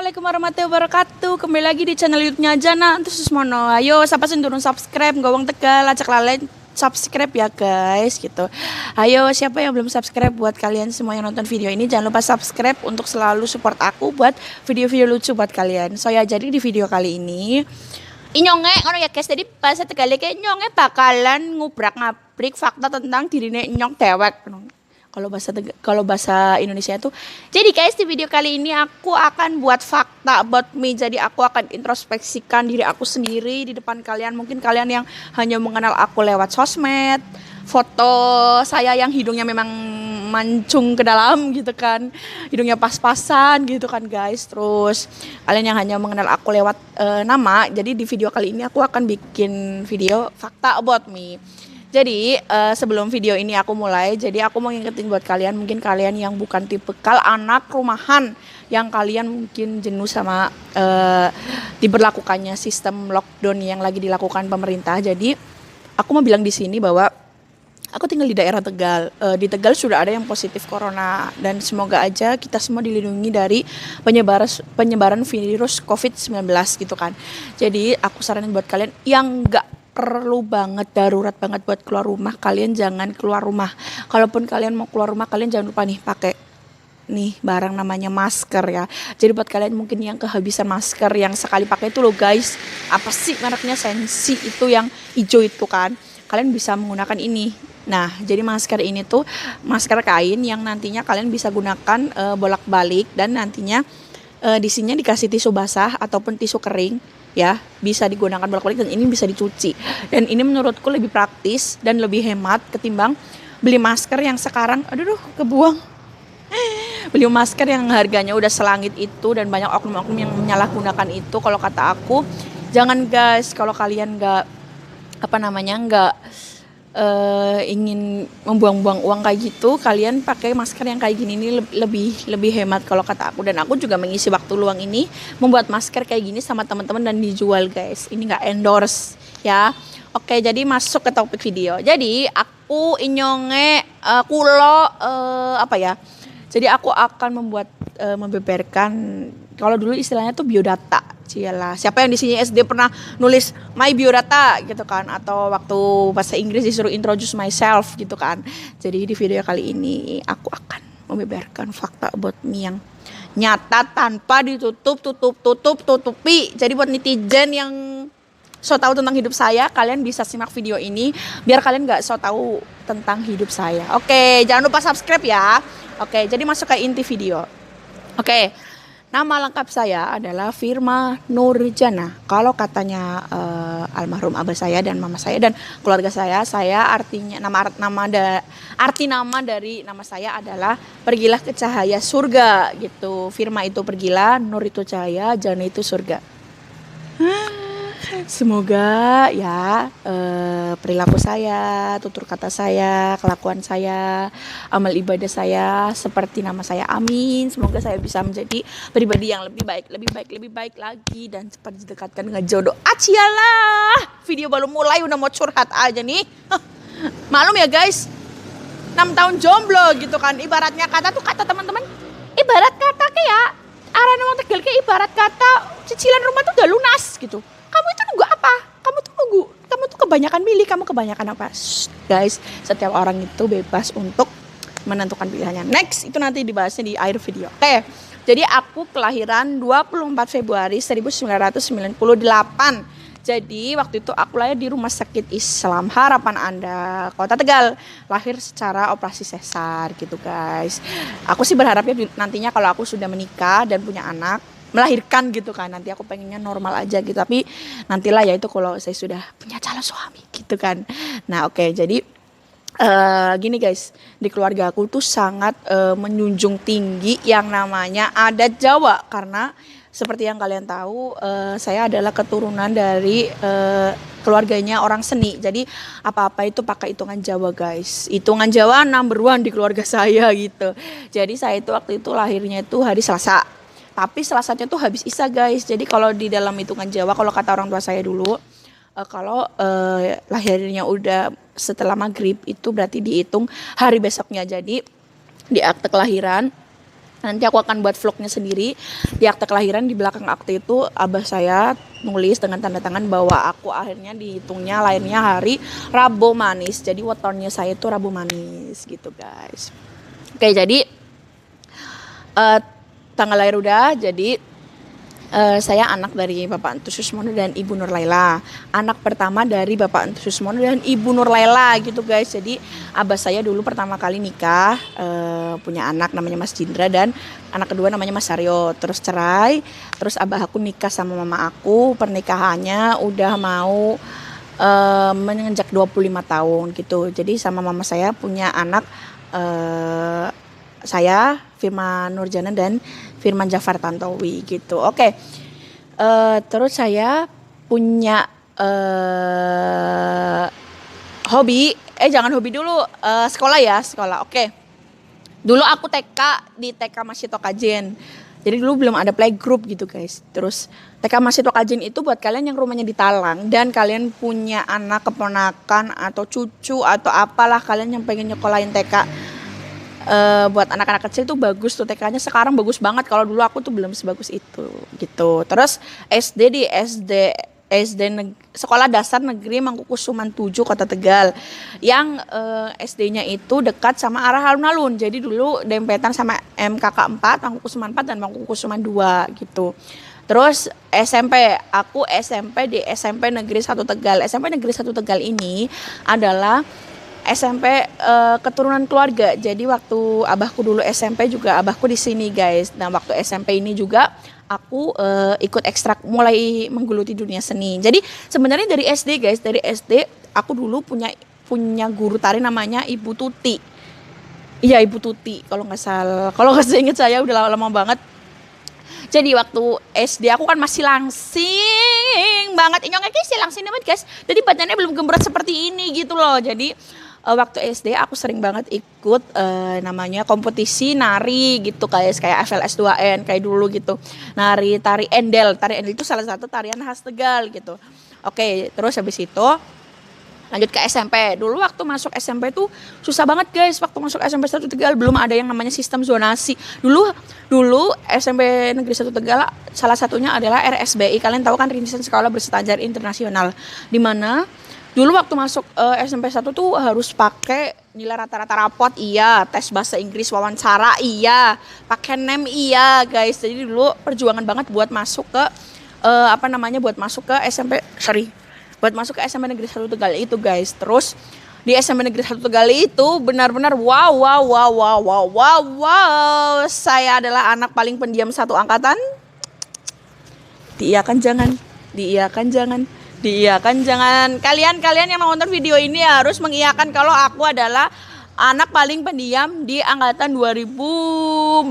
Assalamualaikum warahmatullahi wabarakatuh. Kembali lagi di channel YouTube-nya Jana. Terus mono. Ayo siapa sih turun subscribe, gawang Tegal, acak lalen subscribe ya guys gitu. Ayo siapa yang belum subscribe, buat kalian semua yang nonton video ini jangan lupa subscribe untuk selalu support aku buat video-video lucu buat kalian. So ya, jadi di video kali ini inyonge ngono ya guys. Jadi bahasa Tegal kayak nyonge bakalan ngubrak-ngabrik fakta tentang dirine nyong dewek. Kalau bahasa Indonesia itu. Jadi guys, di video kali ini aku akan buat fakta about me. Jadi aku akan introspeksikan diri aku sendiri di depan kalian. Mungkin kalian yang hanya mengenal aku lewat sosmed, foto saya yang hidungnya memang mancung ke dalam gitu kan, hidungnya pas-pasan gitu kan guys. Terus kalian yang hanya mengenal aku lewat nama. Jadi di video kali ini aku akan bikin video fakta about me. Jadi sebelum video ini aku mulai, jadi aku mau ngingetin buat kalian, mungkin kalian yang bukan tipikal anak rumahan, yang kalian mungkin jenuh sama diberlakukannya sistem lockdown yang lagi dilakukan pemerintah. Jadi aku mau bilang di sini bahwa aku tinggal di daerah Tegal. Di Tegal sudah ada yang positif corona, dan semoga aja kita semua dilindungi dari penyebaran virus COVID-19 gitu kan. Jadi aku saranin buat kalian yang nggak perlu banget, darurat banget buat keluar rumah, kalian jangan keluar rumah. Kalaupun kalian mau keluar rumah, kalian jangan lupa nih pakai nih barang namanya masker ya. Jadi buat kalian mungkin yang kehabisan masker yang sekali pakai itu loh guys, apa sih mereknya, Sensi itu yang hijau itu kan, kalian bisa menggunakan ini. Nah, jadi masker ini tuh masker kain yang nantinya kalian bisa gunakan bolak-balik, dan nantinya di sini dikasih tisu basah ataupun tisu kering ya, bisa digunakan bolak-balik, dan ini bisa dicuci. Dan ini menurutku lebih praktis dan lebih hemat ketimbang beli masker yang sekarang kebuang. Beli masker yang harganya udah selangit itu, dan banyak oknum-oknum yang menyalahgunakan itu. Kalau kata aku, jangan guys, kalau kalian nggak ingin membuang-buang uang kayak gitu, kalian pakai masker yang kayak gini ini lebih hemat kalau kata aku. Dan aku juga mengisi waktu luang ini membuat masker kayak gini sama teman-teman dan dijual guys. Ini nggak endorse ya. Oke, jadi masuk ke topik video. Jadi aku inyonge jadi aku akan membeberkan, kalau dulu istilahnya tuh biodata. Cialah, siapa yang di sini SD pernah nulis my biodata gitu kan, atau waktu bahasa Inggris disuruh introduce myself gitu kan. Jadi di video kali ini aku akan membeberkan fakta about me yang nyata tanpa ditutupi. Jadi buat netizen yang so tahu tentang hidup saya, kalian bisa simak video ini biar kalian nggak so tahu tentang hidup saya. Oke, jangan lupa subscribe ya. Oke, jadi masuk ke inti video. Oke. Nama lengkap saya adalah Firma Nurjana. Kalau katanya almarhum abah saya dan mama saya dan keluarga saya artinya arti nama dari nama saya adalah pergilah ke cahaya surga gitu. Firma itu pergilah, Nur itu cahaya, Jana itu surga. Semoga ya perilaku saya, tutur kata saya, kelakuan saya, amal ibadah saya seperti nama saya, amin. Semoga saya bisa menjadi pribadi yang lebih baik lagi, dan cepat didekatkan dengan jodoh. Acialah, video baru mulai udah mau curhat aja nih. Malum ya guys, 6 tahun jomblo gitu kan. Ibaratnya kata teman-teman, ibarat kata kayak arana wong Tegal kayak ibarat kata cicilan rumah tuh udah lunas gitu. Kamu itu nunggu apa? Kamu tuh kebanyakan milih, kamu kebanyakan apa? Guys, setiap orang itu bebas untuk menentukan pilihannya. Next, itu nanti dibahasnya di akhir video. Oke, jadi aku kelahiran 24 Februari 1998. Jadi waktu itu aku lahir di Rumah Sakit Islam Harapan Anda, Kota Tegal. Lahir secara operasi sesar gitu guys. Aku sih berharapnya nantinya kalau aku sudah menikah dan punya anak, melahirkan gitu kan, nanti aku pengennya normal aja gitu, tapi nantilah ya itu kalau saya sudah punya calon suami gitu kan. Nah oke, jadi gini guys, di keluarga aku tuh sangat menjunjung tinggi yang namanya adat Jawa, karena seperti yang kalian tahu saya adalah keturunan dari keluarganya orang seni. Jadi apa-apa itu pakai hitungan Jawa guys, hitungan Jawa number 1 di keluarga saya gitu. Jadi saya itu waktu itu lahirnya itu hari Selasa, tapi Selasanya tuh habis Isya guys. Jadi kalau di dalam hitungan Jawa, kalau kata orang tua saya dulu, kalau lahirnya udah setelah maghrib itu berarti dihitung hari besoknya. Jadi di akte kelahiran Nanti aku akan buat vlognya sendiri. Di akte kelahiran di belakang akte itu abah saya nulis dengan tanda tangan bahwa aku akhirnya dihitungnya lahirnya hari Rabu Manis. Jadi wetonnya saya itu Rabu Manis gitu guys. Oke, jadi tanggal lahir udah. Jadi saya anak dari Bapak Entus Susmono dan Ibu Nur Laila. Anak pertama dari Bapak Entus Susmono dan Ibu Nur Laila gitu guys. Jadi abah saya dulu pertama kali nikah punya anak namanya Mas Jindra, dan anak kedua namanya Mas Saryo. Terus cerai. Terus abah aku nikah sama mama aku. Pernikahannya udah mau menginjak 25 tahun gitu. Jadi sama mama saya punya anak saya, Firman Nurjana dan Firman Jafar Tantowi gitu. Oke. Terus saya punya hobi. Jangan hobi dulu. Sekolah ya, sekolah. Oke. Dulu aku TK di TK Masito Kajen. Jadi dulu belum ada playgroup gitu guys. Terus TK Masito Kajen itu buat kalian yang rumahnya di Talang dan kalian punya anak keponakan atau cucu atau apalah kalian yang pengen nyekolahin TK. Buat anak-anak kecil tuh bagus tuh TK-nya, sekarang bagus banget. Kalau dulu aku tuh belum sebagus itu gitu. Terus SD di Sekolah Dasar Negeri Mangkukusuman 7 Kota Tegal, yang SD-nya itu dekat sama arah alun-alun. Jadi dulu dempetan sama MKK 4, Mangkukusuman 4 dan Mangkukusuman 2 gitu. Terus SMP, aku SMP di SMP Negeri 1 Tegal. SMP Negeri 1 Tegal ini adalah SMP keturunan keluarga. Jadi waktu abahku dulu SMP juga abahku di sini guys. Nah waktu SMP ini juga aku ikut ekstrak, mulai menggeluti dunia seni. Jadi sebenarnya dari SD guys, dari SD aku dulu punya guru tari namanya Ibu Tuti. Iya Ibu Tuti kalau nggak salah. Kalau nggak inget saya udah lama banget. Jadi waktu SD aku kan masih langsing banget. Inyongnya sih langsing banget guys. Jadi badannya belum gembrot seperti ini gitu loh. Jadi waktu SD aku sering banget ikut namanya kompetisi nari gitu kayak FLS 2N kayak dulu gitu. Nari tari endel. Tari endel itu salah satu tarian khas Tegal gitu. Oke, terus habis itu lanjut ke SMP. Dulu waktu masuk SMP tuh susah banget guys. Waktu masuk SMP 1 Tegal belum ada yang namanya sistem zonasi. Dulu SMP Negeri 1 Tegal salah satunya adalah RSBI. Kalian tahu kan, Rintisan Sekolah Berstandar Internasional. Di mana dulu waktu masuk SMP 1 tuh harus pakai nilai rata-rata rapot iya, tes bahasa Inggris, wawancara iya, pakai NEM iya guys. Jadi dulu perjuangan banget buat masuk ke buat masuk ke SMP Negeri 1 Tegal itu guys. Terus di SMP Negeri 1 Tegal itu benar-benar wow, saya adalah anak paling pendiam satu angkatan. Diiyakan jangan. Kalian yang nonton video ini harus mengiyakan kalau aku adalah anak paling pendiam di angkatan 2014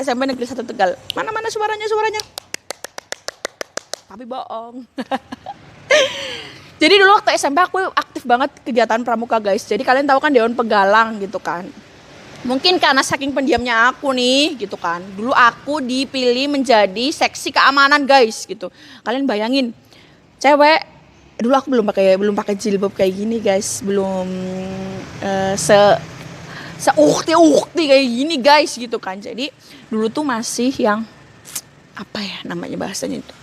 SMP Negeri 1 Tegal. Mana suaranya? Tapi bohong. Jadi dulu waktu SMP aku aktif banget kegiatan pramuka guys. Jadi kalian tahu kan Dewan Pegalang gitu kan. Mungkin karena saking pendiamnya aku nih gitu kan. Dulu aku dipilih menjadi seksi keamanan guys gitu. Kalian bayangin, cewek, dulu aku belum pakai jilbab kayak gini guys. Belum ukti kayak gini guys gitu kan. Jadi dulu tuh masih yang apa ya namanya bahasanya itu,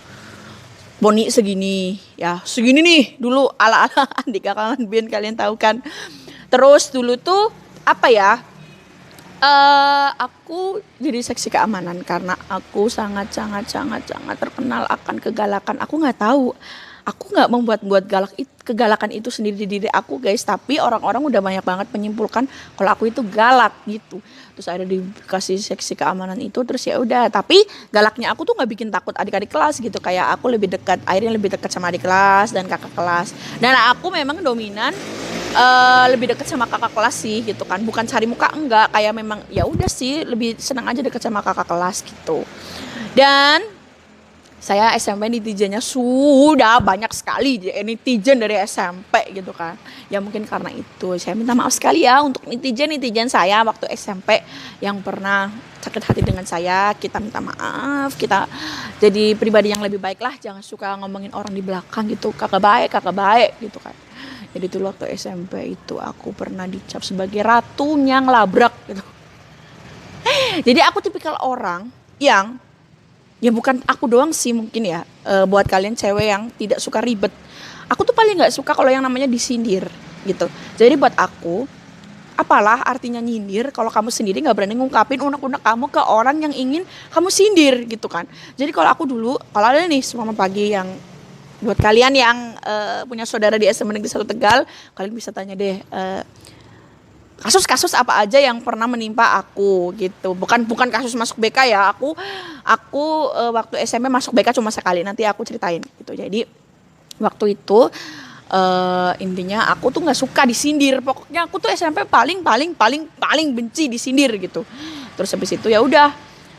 boni segini nih dulu ala-ala Andika Kangen Bien, kalian tahu kan. Terus dulu tuh apa ya, aku jadi seksi keamanan karena aku sangat terkenal akan kegalakan. Aku nggak tahu, aku nggak membuat kegalakan itu sendiri di diri aku guys, tapi orang-orang udah banyak banget menyimpulkan kalau aku itu galak gitu. Terus ada dikasih seksi keamanan itu, terus ya udah. Tapi galaknya aku tuh nggak bikin takut adik-adik kelas gitu. Kayak aku akhirnya lebih dekat sama adik kelas dan kakak kelas. Dan aku memang dominan lebih dekat sama kakak kelas sih gitu kan. Bukan cari muka, enggak, kayak memang ya udah sih lebih senang aja dekat sama kakak kelas gitu. Dan saya SMP netizennya sudah banyak sekali, netizen dari SMP gitu kan. Ya mungkin karena itu saya minta maaf sekali ya untuk netizen saya waktu SMP yang pernah sakit hati dengan saya. Kita minta maaf, kita jadi pribadi yang lebih baik lah. Jangan suka ngomongin orang di belakang gitu, kakak baik gitu kan. Jadi dulu waktu SMP itu aku pernah dicap sebagai ratu yang labrak gitu. Jadi aku tipikal orang yang, ya bukan aku doang sih mungkin ya, buat kalian cewek yang tidak suka ribet. Aku tuh paling nggak suka kalau yang namanya disindir gitu. Jadi buat aku, apalah artinya nyindir kalau kamu sendiri nggak berani ngungkapin unek-unek kamu ke orang yang ingin kamu sindir gitu kan. Jadi kalau aku dulu, kalau ada nih semua pagi yang buat kalian yang punya saudara di SMA Negeri 1 Tegal, kalian bisa tanya deh, kasus-kasus apa aja yang pernah menimpa aku gitu. Bukan kasus masuk BK ya. Aku waktu SMP masuk BK cuma sekali. Nanti aku ceritain gitu. Jadi waktu itu intinya aku tuh nggak suka disindir. Pokoknya aku tuh SMP paling benci disindir gitu. Terus habis itu ya udah,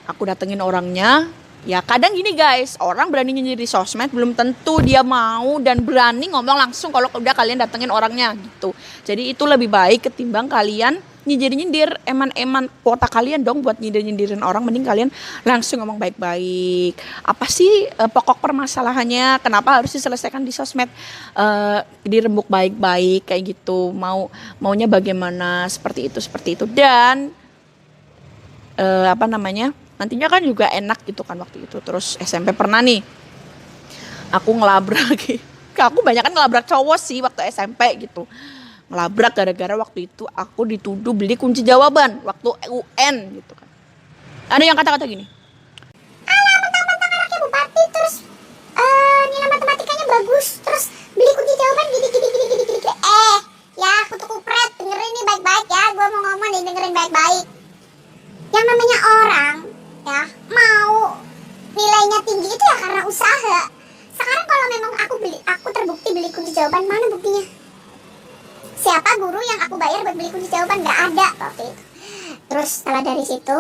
aku datengin orangnya. Ya kadang gini guys, orang berani nyindir di sosmed belum tentu dia mau dan berani ngomong langsung kalau udah kalian datengin orangnya gitu. Jadi itu lebih baik ketimbang kalian nyindir-nyindir, eman-eman kuota kalian dong buat nyindir-nyindirin orang, mending kalian langsung ngomong baik-baik. Apa sih pokok permasalahannya, kenapa harus diselesaikan di sosmed, dirembuk baik-baik kayak gitu, maunya bagaimana, seperti itu. Dan nantinya kan juga enak gitu kan waktu itu. Terus SMP pernah nih aku ngelabrak aku banyak kan ngelabrak cowok sih waktu SMP gitu. Ngelabrak gara-gara waktu itu aku dituduh beli kunci jawaban waktu UN gitu kan. Ada yang kata-kata gini, alah mentang-mentang anaknya bupati terus nilai matematikanya bagus terus beli kunci jawaban gini. Ya aku tuh kupret, dengerin nih baik-baik ya, gue mau ngomong nih, dengerin baik-baik. Yang namanya orang ya mau nilainya tinggi itu ya karena usaha. Sekarang kalau memang aku terbukti beli kunci jawaban, mana buktinya? Siapa guru yang aku bayar buat beli kunci jawaban? Nggak ada waktu itu. Terus setelah dari situ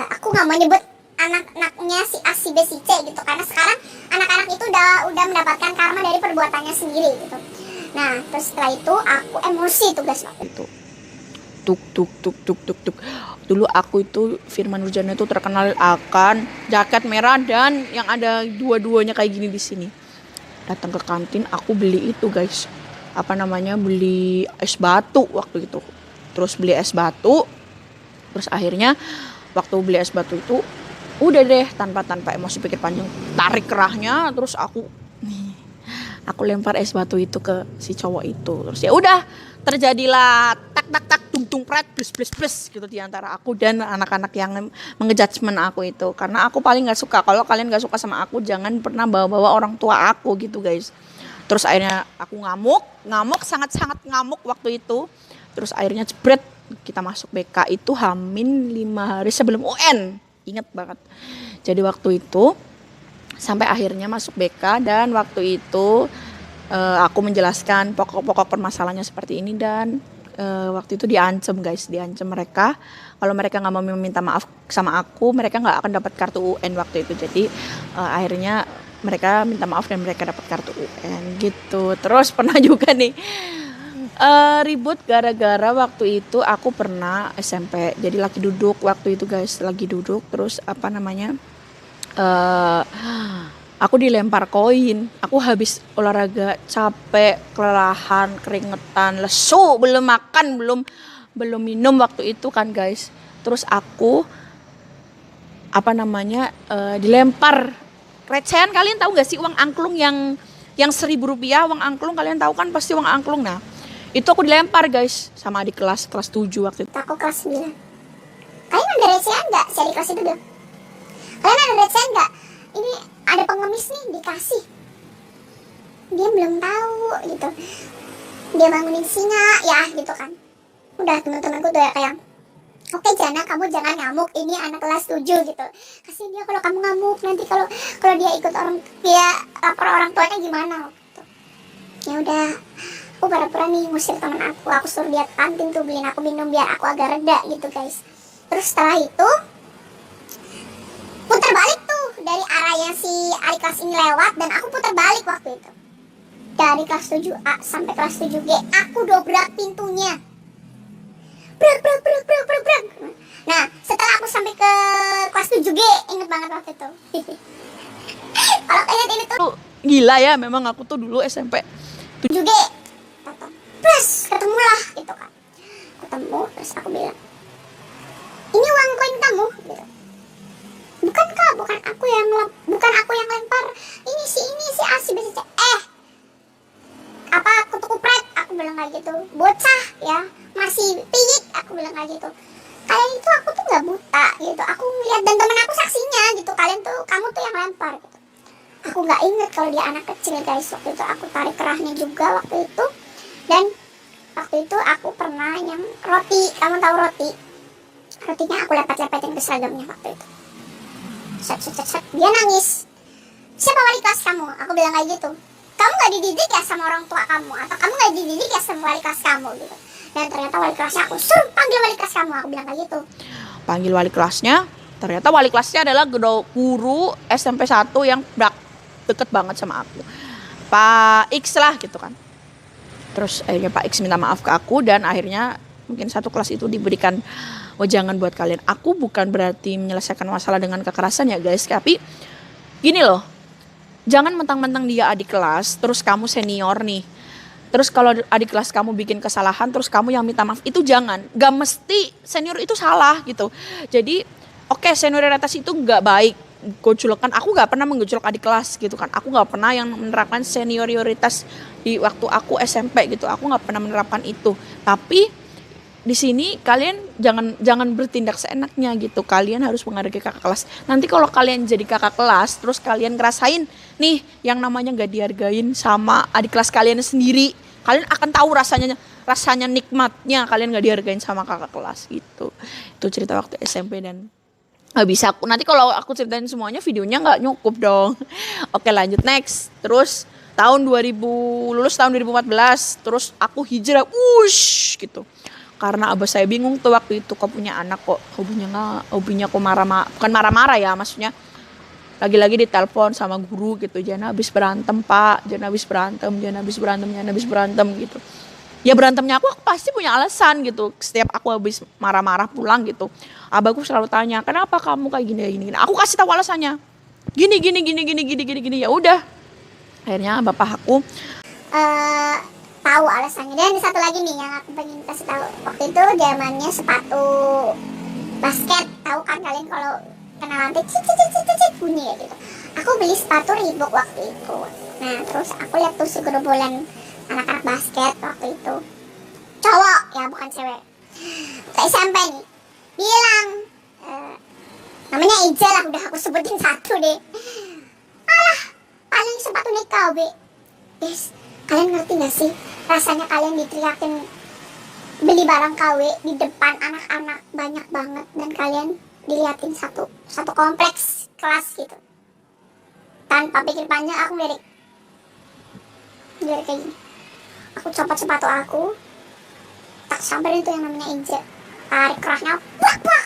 aku nggak mau nyebut anak-anaknya si A, si B, si C gitu, karena sekarang anak-anak itu udah mendapatkan karma dari perbuatannya sendiri gitu. Nah terus setelah itu aku emosi tugas waktu itu. tuk. Dulu aku itu Firman Nurjana itu terkenal akan jaket merah dan yang ada dua-duanya kayak gini di sini. Datang ke kantin aku beli itu guys. Beli es batu waktu itu. Terus beli es batu. Terus akhirnya waktu beli es batu itu udah deh tanpa emosi pikir panjang, tarik kerahnya, terus aku lempar es batu itu ke si cowok itu. Terus ya udah, terjadilah tak tung pret plus gitu di antara aku dan anak-anak yang mengejudgement aku itu. Karena aku paling nggak suka, kalau kalian nggak suka sama aku jangan pernah bawa-bawa orang tua aku gitu guys. Terus akhirnya aku ngamuk sangat ngamuk waktu itu. Terus akhirnya jebret, kita masuk BK itu Hamin 5 hari sebelum UN, inget banget. Jadi waktu itu sampai akhirnya masuk BK dan waktu itu aku menjelaskan pokok-pokok permasalahannya seperti ini dan waktu itu diancam mereka kalau mereka nggak mau meminta maaf sama aku, mereka nggak akan dapat kartu UN waktu itu. Jadi akhirnya mereka minta maaf dan mereka dapat kartu UN gitu. Terus pernah juga nih ribut gara-gara waktu itu aku pernah SMP jadi lagi duduk waktu itu guys, lagi duduk terus aku dilempar koin. Aku habis olahraga, capek, kelelahan, keringetan, lesu, belum makan, belum minum waktu itu kan guys. Terus aku dilempar recehan. Kalian tahu gak sih uang angklung yang Rp1.000 uang angklung, kalian tahu kan pasti uang angklung. Nah itu aku dilempar guys sama adik kelas 7 waktu itu. Aku kelas 9. Kalian ada recehan gak? Saya di kelas itu deh. Kalian ada recehan gak? Ini ada pengemis nih dikasih, dia belum tahu gitu, dia bangunin singa ya gitu kan. Udah teman-temanku tuh ya kayak, oke Jana kamu jangan ngamuk, ini anak kelas 7 gitu. Kasih dia kalau kamu ngamuk nanti kalau dia ikut dia lapor orang tuanya gimana gitu. Ya udah, aku pura-pura nih ngusir teman aku suruh dia ke kantin tuh beliin aku minum biar aku agak reda gitu guys. Terus setelah itu putar balik tuh dari arah yang si adik kelas ini lewat dan aku putar balik waktu itu. Dari kelas 7A sampai kelas 7G aku dobrak pintunya. Brak. Nah setelah aku sampai ke kelas 7G, inget banget waktu itu. Kalau inget ini tuh gila ya, memang aku tuh dulu SMP 7G plus ketemulah gitu kan. Ketemu terus aku bilang, ini uang koin kamu gitu. Bukan kak, bukan aku yang lempar, ini si A si B si C. Apa aku tuh kupret, aku bilang kayak gitu. Bocah ya, masih piyik, aku bilang kayak gitu. Kalian itu, aku tuh nggak buta gitu, aku ngeliat dan temen aku saksinya gitu. Kamu tuh yang lempar gitu. Aku nggak inget kalau dia anak kecil guys. Waktu itu aku tarik kerahnya juga waktu itu. Dan waktu itu aku pernah yang roti, kamu tahu roti? Rotinya aku lepet-lepetin ke seragamnya waktu itu. Set. Dia nangis. Siapa wali kelas kamu? Aku bilang kayak gitu. Kamu gak dididik ya sama orang tua kamu? Atau kamu gak dididik ya sama wali kelas kamu gitu? Dan ternyata wali kelasnya aku suruh panggil wali kelas kamu. Aku bilang kayak gitu. Panggil wali kelasnya, ternyata wali kelasnya adalah guru SMP 1 yang deket banget sama aku, Pak X lah gitu kan. Terus akhirnya Pak X minta maaf ke aku, dan akhirnya mungkin satu kelas itu diberikan wejangan buat kalian. Aku bukan berarti menyelesaikan masalah dengan kekerasan ya guys, tapi gini loh, jangan mentang-mentang dia adik kelas terus kamu senior nih, terus kalau adik kelas kamu bikin kesalahan terus kamu yang minta maaf, itu jangan. Gak mesti senior itu salah gitu. Jadi oke, senioritas itu gak baik, gojlokan. Aku gak pernah menggojlok adik kelas gitu kan. Aku gak pernah yang menerapkan senioritas di waktu aku SMP gitu. Aku gak pernah menerapkan itu. Tapi di sini kalian jangan bertindak seenaknya gitu. Kalian harus menghargai kakak kelas. Nanti kalau kalian jadi kakak kelas terus kalian ngerasain nih yang namanya gak dihargain sama adik kelas kalian sendiri, kalian akan tahu rasanya nikmatnya kalian gak dihargain sama kakak kelas gitu. Itu cerita waktu SMP dan gak bisa aku, nanti kalau aku ceritain semuanya videonya gak nyukup dong. Oke, lanjut next. Terus lulus tahun 2014, terus aku hijrah gitu. Karena abah saya bingung tuh waktu itu, kok punya anak kok hobinya kok bukan marah-marah ya, maksudnya lagi-lagi ditelepon sama guru gitu, jangan habis berantem pak, jangan habis berantem gitu. Ya berantemnya aku pasti punya alasan gitu. Setiap aku habis marah-marah pulang gitu, abahku selalu tanya, kenapa kamu kayak gini. Aku kasih tahu alasannya. Gini. Ya udah. Akhirnya bapak aku tahu alasannya. Dan satu lagi nih yang aku pengen kasih tahu. Waktu itu zamannya sepatu basket. Tahu kan kalian kalau kena lantai cicit bunyi ya gitu. Aku beli sepatu Reebok waktu itu. Nah terus aku lihat tuh segerombolan anak-anak basket waktu itu, cowok ya bukan cewek, kayak SMP nih, bilang namanya Eja lah, udah aku sebutin satu deh. Alah, paling sepatu nih KW. Guys, kalian ngerti gak sih rasanya kalian diteriakin beli barang KW di depan anak-anak banyak banget, dan kalian diliatin satu kompleks kelas gitu. Tanpa pikir panjang aku lirik kayak gini. Aku copot sepatu aku, tak samperin itu yang namanya Eja, tarik kerahnya, wah,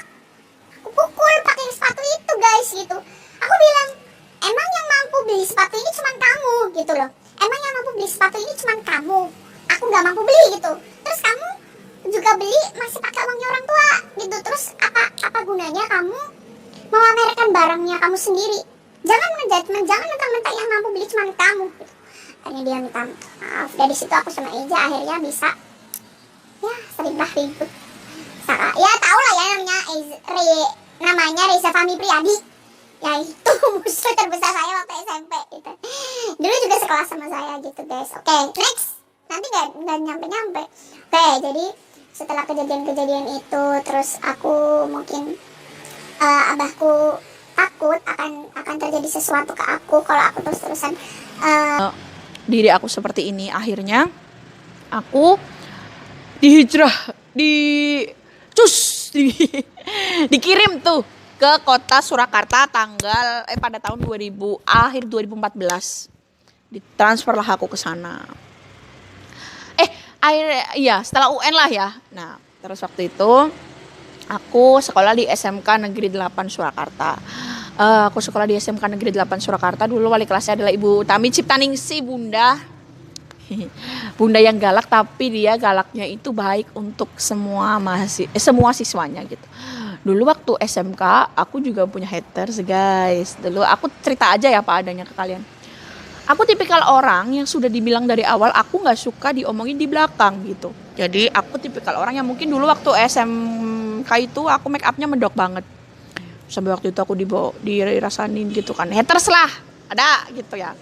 aku pukul pakai sepatu itu guys gitu. Aku bilang, emang yang mampu beli sepatu ini cuma kamu gitu loh. Emang yang mampu beli sepatu ini cuma kamu. Aku nggak mampu beli gitu. Terus kamu juga beli masih pakai uangnya orang tua gitu. Terus apa gunanya kamu memamerkan barangnya kamu sendiri? Jangan ngejudgement, jangan mentang-mentang yang mampu beli cuma kamu gitu. Akhirnya dia minta maaf. Dari situ aku sama Eja akhirnya bisa ya seringlah ribut. Ya tau lah ya namanya Reza Fahmi Priadi. Ya itu musuh terbesar saya waktu SMP gitu. Dulu juga sekelas sama saya gitu guys. Oke, next. Nanti gak nyampe-nyampe. Oke, jadi setelah kejadian-kejadian itu, terus aku mungkin abahku takut akan terjadi sesuatu ke aku kalau aku terus-terusan diri aku seperti ini. Akhirnya aku dikirim tuh ke kota Surakarta pada tahun 2000, akhir 2014. Ditransferlah aku ke sana. Setelah UN lah ya. Nah, terus waktu itu aku sekolah di SMK Negeri 8 Surakarta. Aku sekolah di SMK Negeri 8 Surakarta. Dulu wali kelasnya adalah Ibu Tami Ciptaningsih, Bunda. Bunda yang galak, tapi dia galaknya itu baik untuk semua siswanya gitu. Dulu waktu SMK aku juga punya haters guys. Dulu aku cerita aja ya apa adanya ke kalian. Aku tipikal orang yang sudah dibilang dari awal aku gak suka diomongin di belakang gitu. Jadi aku tipikal orang yang mungkin dulu waktu SMK itu aku make upnya medok banget. Sampai waktu itu aku dirasain gitu kan. Haters lah, ada gitu ya.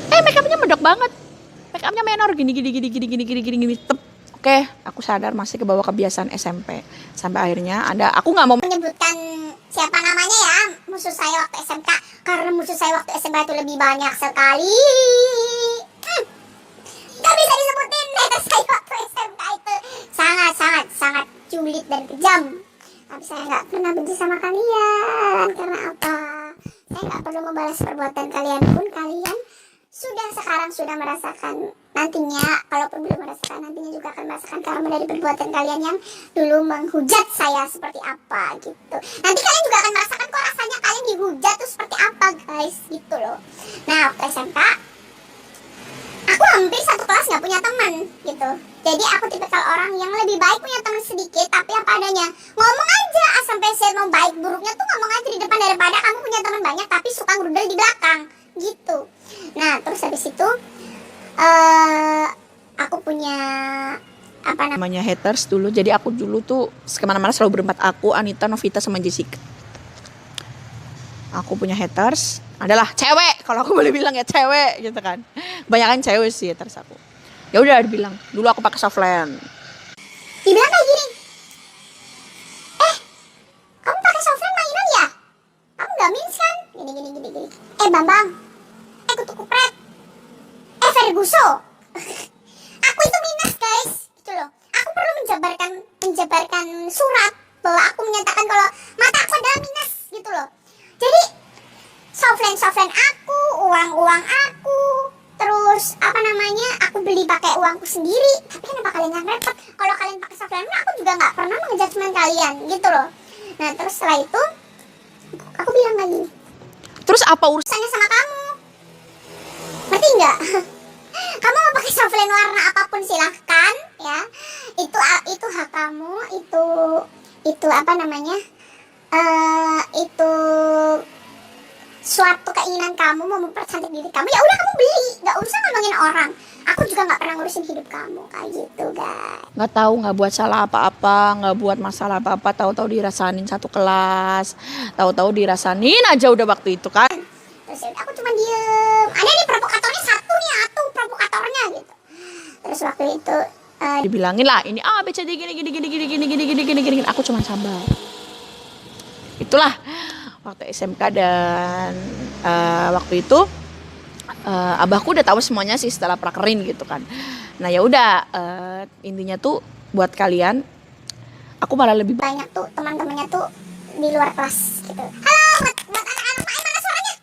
Make upnya medok banget. Make upnya menor gini. Tep. Oke, aku sadar masih ke bawah kebiasaan SMP. Sampai akhirnya aku nggak mau menyebutkan siapa namanya ya, musuh saya waktu SMK, karena musuh saya waktu SMK itu lebih banyak sekali. Gak bisa disebutin haters saya waktu SMK itu sangat julid dan kejam. Tapi saya nggak pernah benci sama kalian. Karena apa? Saya nggak perlu membalas perbuatan kalian pun kalian sekarang sudah merasakan, nantinya kalaupun belum merasakan, nantinya juga akan merasakan karma dari perbuatan kalian yang dulu menghujat saya seperti apa gitu. Nanti kalian juga akan merasakan kok rasanya kalian dihujat tuh seperti apa guys gitu loh. Nah waktu SMK aku hampir satu kelas nggak punya teman gitu. Jadi aku tipikal orang yang lebih baik punya teman sedikit tapi apa adanya. Ngomong aja sampai saya mau baik buruknya tuh ngomong aja di depan daripada kamu punya teman banyak tapi suka ngerudel di belakang gitu. Nah terus habis itu aku punya namanya haters dulu. Jadi aku dulu tuh kemana-mana selalu berempat, aku, Anita, Novita sama Jessica. Aku punya haters adalah cewek, kalau aku boleh bilang ya cewek gitu kan. Kebanyakan cewek sih haters aku. Ya udah dibilang, dulu aku pakai softland. dibilang kayak gini, kamu pakai softland mainan ya? Kamu gak mins kan? Gini. Bambang, kutu kupret, Ferguso. Aku itu minus guys, gitu loh. Aku perlu menjabarkan surat bahwa aku menyatakan kalau mata aku adalah minus, gitu loh. Jadi softland aku, uang aku, terus aku beli pakai uangku sendiri. Tapi kenapa kalian yang repot? Kalau kalian pakai softland, aku juga nggak pernah mengejudgement kalian, gitu loh. Nah terus setelah itu aku bilang lagi, Terus apa urusannya sama kamu? Ngerti nggak? Kamu mau pakai softland warna apapun silahkan ya. Itu hak kamu, itu itu suatu keinginan kamu mau mempercantik diri kamu. Ya udah kamu beli, nggak usah ngomongin orang. Aku juga nggak pernah ngurusin hidup kamu kayak gitu guys. nggak tahu, nggak buat salah apa-apa, nggak buat masalah apa-apa, tahu-tahu dirasain satu kelas, tahu-tahu dirasain aja udah waktu itu kan. Terus aku cuma diem. Ada nih provokatornya satu nih, provokatornya gitu. Terus waktu itu Dibilangin lah ini A B C D gini. Aku cuma sabar. Itulah waktu SMK dan waktu itu abahku udah tahu semuanya sih setelah prakerin gitu kan. Nah ya udah intinya tuh buat kalian, aku malah lebih banyak tuh teman-temannya tuh di luar kelas gitu. Halo buat anak-anak mana suaranya?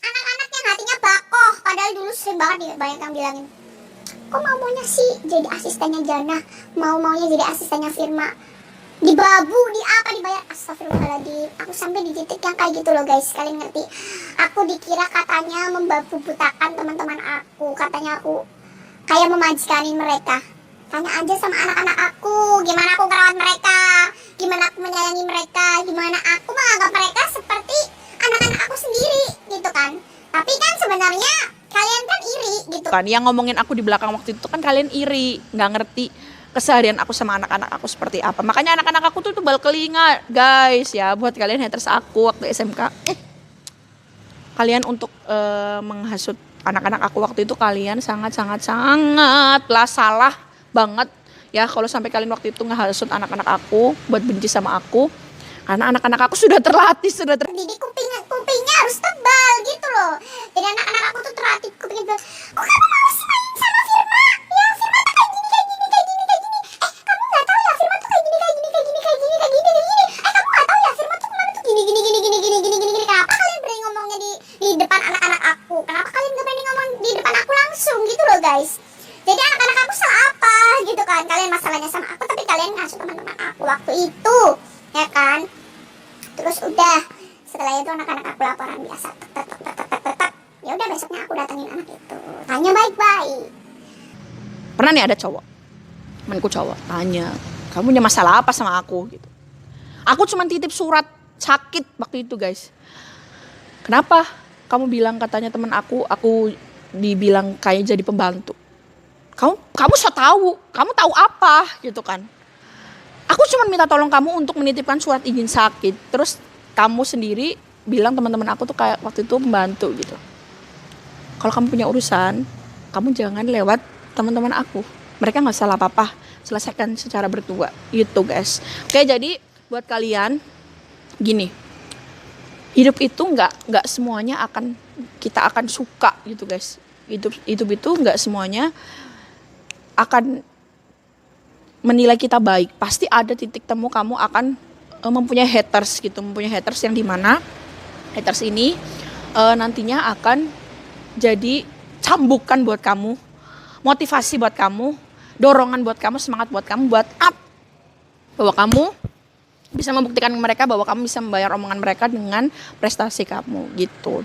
Anak-anak yang hatinya bakoh, padahal dulu sering banget nih banyak yang bilangin, kok maunya sih jadi asistennya Jana, maunya jadi asistennya Firma, dibabu, di apa dibayar. Astagfirullahaladzim, aku sampai di titik yang kayak gitu loh guys, kalian ngerti? Aku dikira katanya membabu butakan teman-teman aku, katanya aku kayak memajikanin mereka. Tanya aja sama anak-anak aku, gimana aku merawat mereka, gimana aku menyayangi mereka, gimana aku menganggap mereka seperti anak-anak aku sendiri gitu kan. Tapi kan sebenarnya kalian kan iri gitu kan, yang ngomongin aku di belakang waktu itu kan kalian iri, nggak ngerti keseharian aku sama anak-anak aku seperti apa. Makanya anak-anak aku tuh tebal telinga guys ya, buat kalian haters aku waktu SMK. Kalian untuk menghasut anak-anak aku waktu itu, kalian sangatlah salah banget ya kalau sampai kalian waktu itu ngehasut anak-anak aku buat benci sama aku, karena anak-anak aku sudah terlatih, jadi kupingnya harus tebal gitu loh. Jadi anak-anak aku tuh terlatih kupingnya tebal. Kok kamu mau sih main sama Firma? Ya Firma tuh kayak gini. Kamu nggak tahu ya Firma tuh kayak gini. Kamu nggak tahu ya Firma tuh kemarin tuh gini. Kenapa kalian berani ngomongnya di depan anak-anak aku? Kenapa kalian nggak berani ngomong di depan aku langsung gitu loh guys? Jadi anak-anak aku salah apa gitu kan? Kalian masalahnya sama aku, tapi kalian ngasih teman-teman aku waktu itu, ya kan? Terus udah, setelah itu anak-anak aku laporan biasa. Ya udah besoknya aku datengin anak itu, tanya baik-baik. Pernah nih ada cowok, temanku cowok, tanya, kamu punya masalah apa sama aku gitu. Aku cuma titip surat sakit waktu itu guys. Kenapa? Kamu bilang katanya teman aku dibilang kayak jadi pembantu. Kamu so tahu, kamu tahu apa gitu kan? Aku cuma minta tolong kamu untuk menitipkan surat izin sakit. Terus kamu sendiri bilang teman-teman aku tuh kayak waktu itu membantu gitu. Kalau kamu punya urusan, kamu jangan lewat teman-teman aku. Mereka nggak salah apa-apa. Selesaikan secara berdua. Gitu guys. Oke, jadi buat kalian gini. Hidup itu nggak semuanya kita akan suka gitu guys. Hidup itu nggak semuanya akan menilai kita baik. Pasti ada titik temu kamu akan mempunyai haters gitu, mempunyai haters yang dimana haters ini nantinya akan jadi cambukan buat kamu, motivasi buat kamu, dorongan buat kamu, semangat buat kamu buat up, bahwa kamu bisa membuktikan ke mereka bahwa kamu bisa membayar omongan mereka dengan prestasi kamu gitu.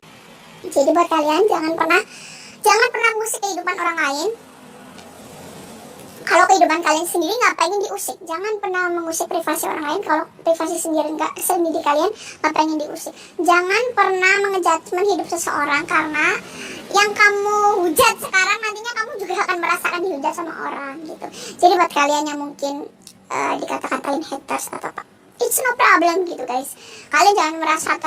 Jadi buat kalian jangan pernah mengusik kehidupan orang lain. Kalau kehidupan kalian sendiri nggak pengen diusik, jangan pernah mengusik privasi orang lain. Kalau privasi sendiri kalian nggak pengen diusik. Jangan pernah mengejudgment hidup seseorang, karena yang kamu hujat sekarang nantinya kamu juga akan merasakan dihujat sama orang gitu. Jadi buat kalian yang mungkin dikata-katain haters atau apa, it's no problem gitu guys. Kalian jangan merasa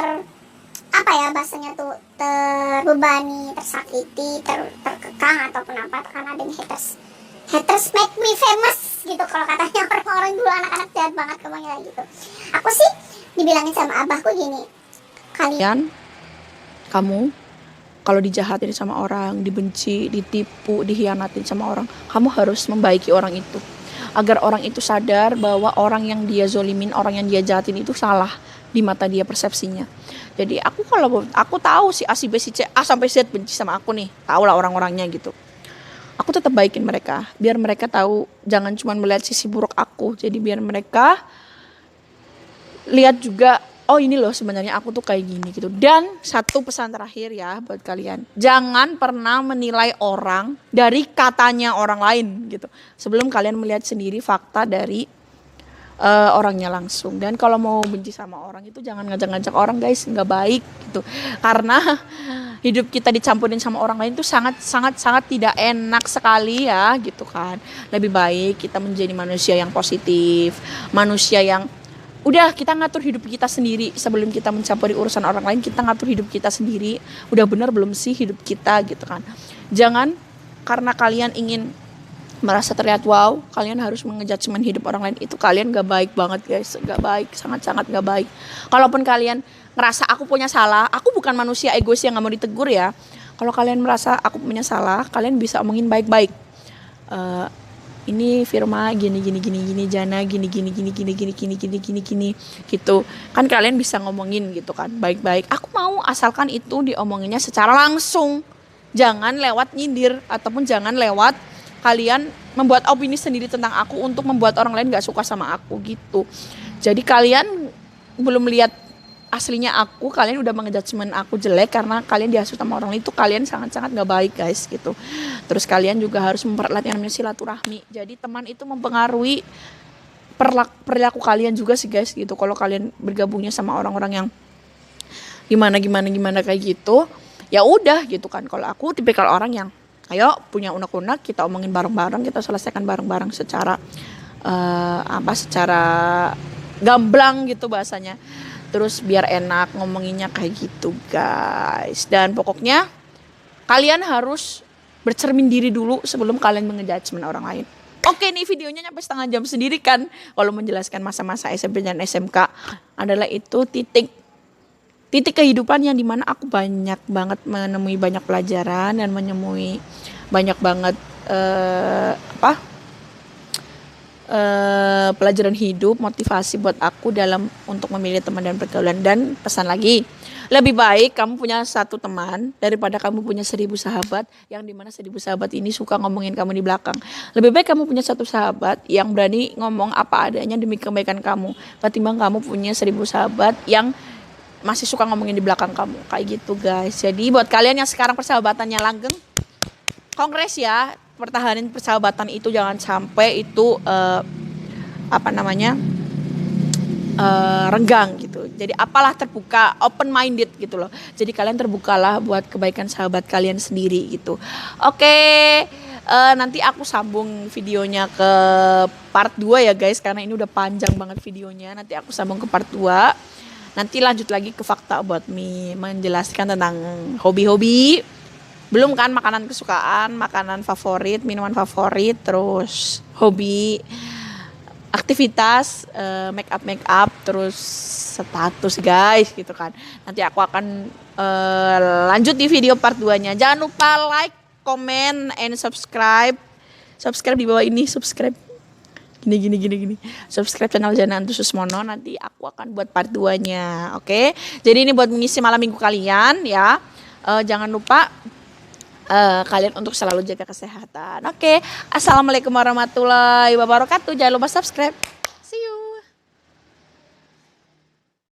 bahasanya tuh terbebani, tersakiti, terkekang ataupun apa karena adanya haters. Haters make me famous gitu kalau katanya orang-orang dulu, anak-anak jahat banget kebanyakan gitu. Aku sih dibilangin sama abahku gini, kamu kalau dijahatin sama orang, dibenci, ditipu, dihianatin sama orang, kamu harus membaiki orang itu agar orang itu sadar bahwa orang yang dia zolimin, orang yang dia jahatin itu salah di mata dia persepsinya. Jadi kalau aku tahu si A, si B, si C, A sampai Z benci sama aku nih, tahu lah orang-orangnya gitu. Aku tetap baikin mereka, biar mereka tahu jangan cuma melihat sisi buruk aku. Jadi biar mereka lihat juga, oh ini loh sebenarnya aku tuh kayak gini gitu. Dan satu pesan terakhir ya buat kalian, jangan pernah menilai orang dari katanya orang lain gitu, sebelum kalian melihat sendiri fakta dari orangnya langsung. Dan kalau mau benci sama orang itu jangan ngajak-ngajak orang guys, nggak baik gitu. Karena hidup kita dicampurin sama orang lain itu sangat tidak enak sekali ya gitu kan. Lebih baik kita menjadi manusia yang positif, manusia yang udah kita ngatur hidup kita sendiri sebelum kita mencampuri urusan orang lain. Kita ngatur hidup kita sendiri, udah benar belum sih hidup kita gitu kan. Jangan karena kalian ingin merasa terlihat wow, kalian harus mengejudgment hidup orang lain. Itu kalian gak baik banget guys, gak baik, sangat gak baik. Kalaupun kalian ngerasa aku punya salah, aku bukan manusia egois yang gak mau ditegur ya. Kalau kalian merasa aku punya salah, kalian bisa omongin baik-baik. Ini Firma gini, Jana gini gitu. Kan kalian bisa ngomongin gitu kan, baik-baik. Aku mau asalkan itu diomonginnya secara langsung. Jangan lewat nyindir ataupun jangan lewat kalian membuat opini sendiri tentang aku untuk membuat orang lain gak suka sama aku gitu. Jadi kalian belum lihat aslinya aku, kalian udah mengejudgment aku jelek karena kalian dihasut sama orang lain, itu kalian sangat gak baik guys gitu. Terus kalian juga harus mempererat yang namanya silaturahmi. Jadi teman itu mempengaruhi perilaku kalian juga sih guys gitu. Kalau kalian bergabungnya sama orang-orang yang gimana kayak gitu, ya udah gitu kan. Kalau aku tipikal orang yang ayo punya unek-unek, kita omongin bareng-bareng, kita selesaikan bareng-bareng secara secara gamblang gitu bahasanya. Terus biar enak ngomonginnya kayak gitu guys. Dan pokoknya kalian harus bercermin diri dulu sebelum kalian mengejudgment orang lain. Oke, nih videonya nyampe setengah jam sendiri kan. Kalau menjelaskan masa-masa SMP dan SMK adalah itu titik kehidupan yang dimana aku banyak banget menemui banyak pelajaran dan menemui banyak banget pelajaran hidup, motivasi buat aku dalam untuk memilih teman dan pergaulan. Dan pesan lagi, lebih baik kamu punya satu teman daripada kamu punya 1000 sahabat yang dimana 1000 sahabat ini suka ngomongin kamu di belakang. Lebih baik kamu punya satu sahabat yang berani ngomong apa adanya demi kebaikan kamu, ketimbang kamu punya 1000 sahabat yang masih suka ngomongin di belakang kamu. Kayak gitu guys. Jadi buat kalian yang sekarang persahabatannya langgeng, kongres ya, pertahanin persahabatan itu, jangan sampai itu renggang gitu. Jadi apalah terbuka, open minded gitu loh. Jadi kalian terbukalah buat kebaikan sahabat kalian sendiri gitu. Oke, nanti aku sambung videonya ke part 2 ya guys, karena ini udah panjang banget videonya. Nanti aku sambung ke part 2. Nanti lanjut lagi ke fakta about me, menjelaskan tentang hobi-hobi. Belum kan makanan kesukaan, makanan favorit, minuman favorit, terus hobi, aktivitas, make up, terus status guys gitu kan. Nanti aku akan lanjut di video part 2-nya. Jangan lupa like, comment, and subscribe. Subscribe di bawah ini, subscribe. Gini. Subscribe channel Jana Antususmono. Nanti aku akan buat part 2-nya. Oke. Jadi ini buat mengisi malam minggu kalian ya. Jangan lupa kalian untuk selalu jaga kesehatan. Oke. Assalamualaikum warahmatullahi wabarakatuh. Jangan lupa subscribe.